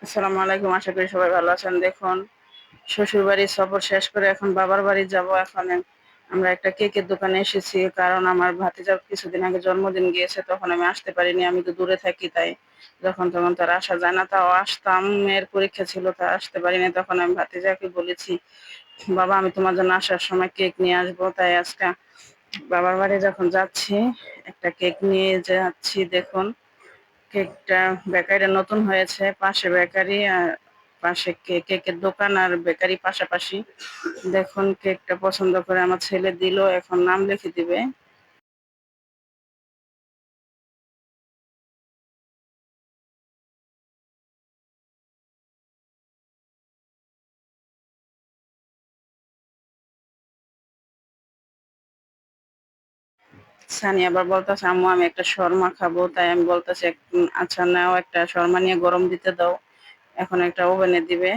আসসালামু আলাইকুম। আশা করি সবাই ভালো আছেন। দেখুন, শ্বশুরবাড়ির সফর শেষ করে এখন বাবার বাড়ি যাব। আমরা একটা কেকের দোকানে এসেছি। কারণ আমার ভাতিজার কিছুদিন আগে জন্মদিন গিয়েছে, তখন আমি আসতে পারিনি। আমি তো দূরে থাকি, তাই যখন তখন তো আর আসা যায় না। তাও আসতাম, মেয়ের পরীক্ষা ছিল, তা আসতে পারিনি। তখন আমি ভাতিজাকে বলেছি, "বাবা, আমি তোমার জন্য আসার সময় কেক নিয়ে আসবো।" তাই আজকে বাবার বাড়ি যখন যাচ্ছি, একটা কেক নিয়ে যাচ্ছি। দেখুন, কেকটা বেকারিটা নতুন হয়েছে। পাশে বেকারি আর পাশে কেকের দোকান আর বেকারি পাশাপাশি। দেখুন, কেকটা পছন্দ করে আমার ছেলে দিল। এখন নাম লিখে দিবে। সানি আবার বলতেছে, "আম্মু, আমি একটা শর্মা খাবো।" তাই আমি বলতেছি, আচ্ছা নাও, একটা শর্মা নিয়ে গরম দিতে দাও।" এখন একটা ওভেনে দিবে।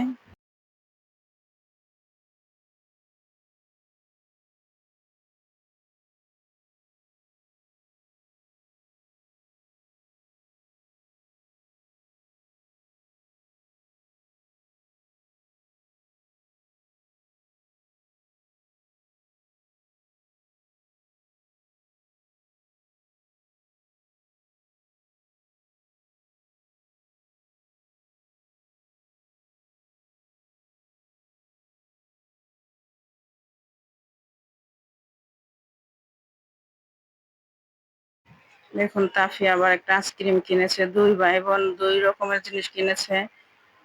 দেখুন, তাফি আবার একটা আইসক্রিম কিনেছে। ২ ভাই বোন ২ রকমের জিনিস কিনেছে।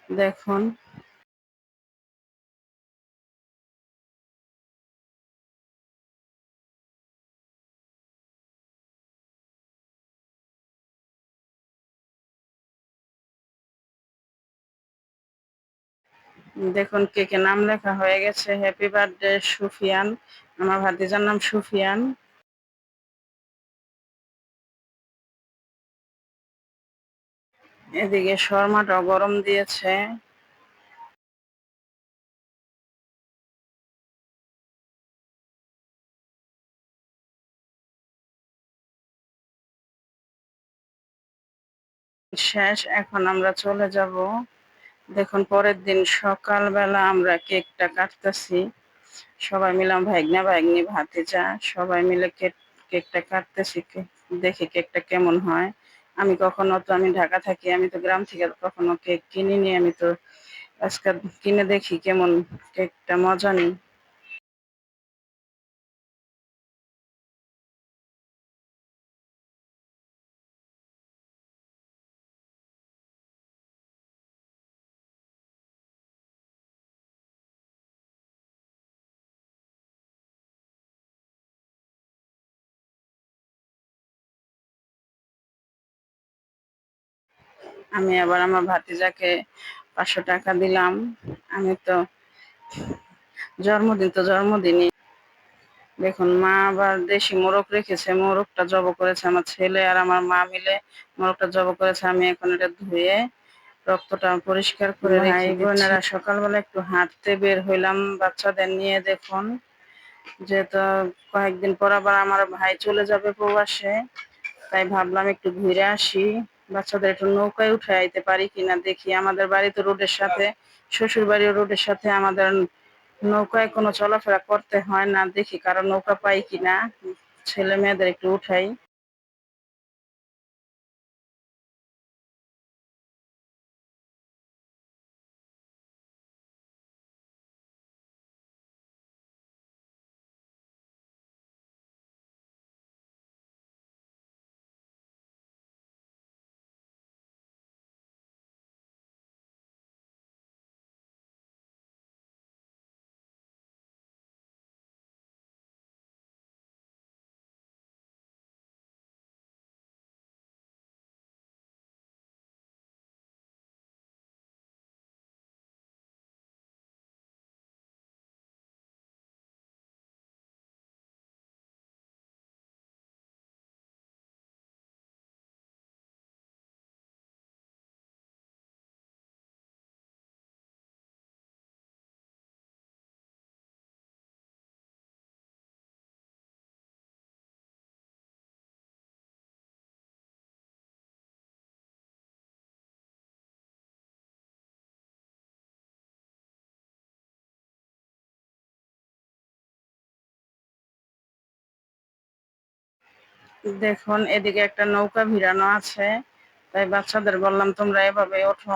দেখুন, দেখুন, কেকে নাম লেখা হয়ে গেছে। Happy birthday Sufiyan. আমার ভাতিজার নাম সুফিয়ান। এদিকে শর্মাটাও গরম দিয়েছে। শেষ, এখন আমরা চলে যাব। দেখুন, পরের দিন সকালবেলা আমরা কেকটা কাটতেছি। সবাই মিলে, আমার ভাইগনা, ভাইগনি, ভাতিজা সবাই মিলে কেকটা কাটতেছি। দেখি কেকটা কেমন হয়। আমি ঢাকা থাকি, আমি তো গ্রাম থেকে কখনো কেক কিনিনি। আমি তো আজকে কিনে দেখি কেমন কেকটা মজা নেই। আমি আবার আমার ভাতিজাকে ৫০০ টাকা দিলাম। আমি তো জন্মদিনই। দেখুন, মা আবার দেশি মোরগ রেখেছে। মোরগটা জব করেছে আমার ছেলে আর আমার মা মিলে। মোরগটা জব করেছে। আমি এখন এটা ধুয়ে রক্তটা পরিষ্কার করে রেখে দিচ্ছি। ভাই বোনেরা সকালবেলা একটু হাঁটতে বের হইলাম বাচ্চাদের নিয়ে। দেখুন, যেহেতু কয়েকদিন পর আবার আমার ভাই চলে যাবে প্রবাসে, তাই ভাবলাম একটু ঘুরে আসি। বাচ্চাদের একটু নৌকায় উঠে আইতে পারি কিনা দেখি। আমাদের বাড়ি তো রোডের সাথে, শ্বশুর বাড়িও রোডের সাথে। আমাদের নৌকায় কোনো চলাফেরা করতে হয় না। দেখি কারো নৌকা পাই কিনা, ছেলে মেয়েদের একটু উঠাই। দেখুন এদিকে একটা নৌকা ভিড়ানো আছে, তাই বাচ্চাদের বললাম তোমরা এভাবে ওঠো।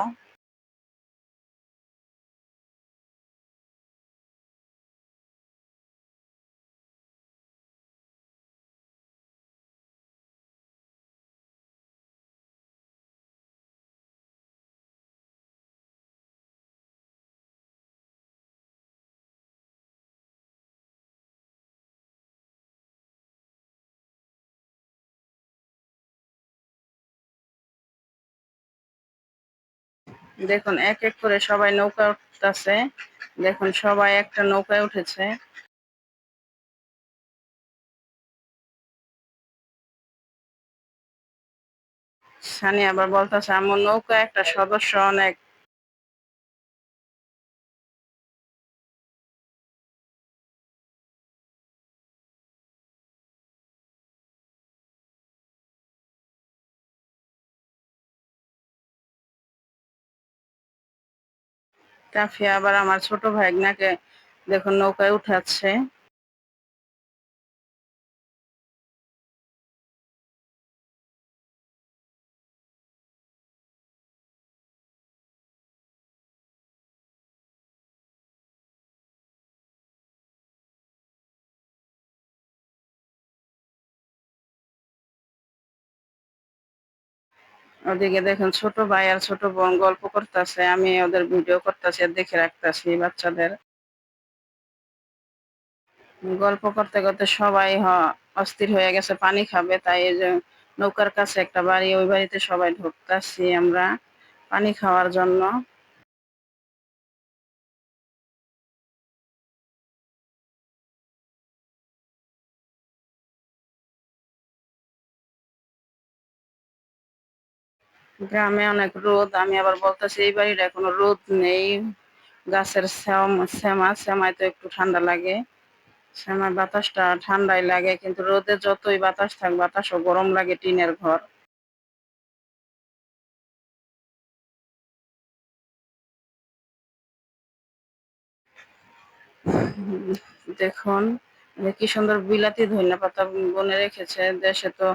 দেখুন এক এক করে সবাই নৌকা উঠতেছে। দেখুন সবাই একটা নৌকায় উঠেছে। সানি আবার বলতেছে আমার নৌকা একটা সদস্য অনেক। কাফিয়া আবার আমার ছোট ভাইগনাকে দেখুন নৌকায় উঠাচ্ছে। ওদিকে দেখুন ছোট ভাই আর ছোট বোন গল্প করতেছে, আমি ওদের ভিডিও করতেছি আর দেখে রাখতেছি বাচ্চাদের। গল্প করতে করতে সবাই অস্থির হয়ে গেছে, পানি খাবে, তাই এই যে নৌকার কাছে একটা বাড়ি, ওই বাড়িতে সবাই ঢুকতাছি আমরা পানি খাওয়ার জন্য। গ্রামে অনেক রোদ, আমি আবার বলতেছি এই বাড়ির এখনো রোদ নেই। গাছের সেমায় তো একটু ঠান্ডা লাগে, সেমায় বাতাসটা ঠান্ডাই লাগে, কিন্তু রোদে যতই বাতাস থাক বাতাসও গরম লাগে, টিনের ঘর। দেখুন কি সুন্দর বিলাতি ধনিয়াপাতা বনে রেখেছে। দেশে তো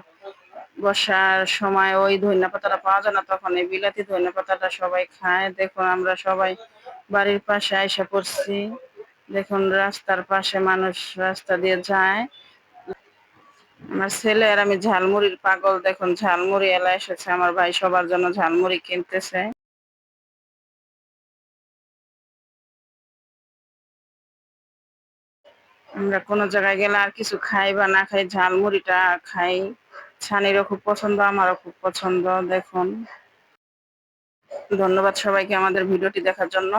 বর্ষার সময় ওই ধনিয়াপাতাটা পাওয়া যায় না, তখন এই বিলাতি ধনিয়াপাতাটা সবাই খায়। দেখুন আমরা সবাই বাড়ির পাশে আইসা পড়ছি। দেখুন রাস্তার পাশে মানুষ রাস্তা দিয়ে যায়। আমার ছেলে আর আমি ঝালমুড়ির পাগল। দেখুন ঝালমুড়ি এলা এসেছে, আমার ভাই সবার জন্য ঝালমুড়ি কিনতেছে। আমরা কোনো জায়গায় গেলে আর কিছু খাই বা না খাই, ঝালমুড়িটা খাই। ছানিরও খুব পছন্দ, আমারও খুব পছন্দ। দেখুন, ধন্যবাদ সবাইকে আমাদের ভিডিওটি দেখার জন্য।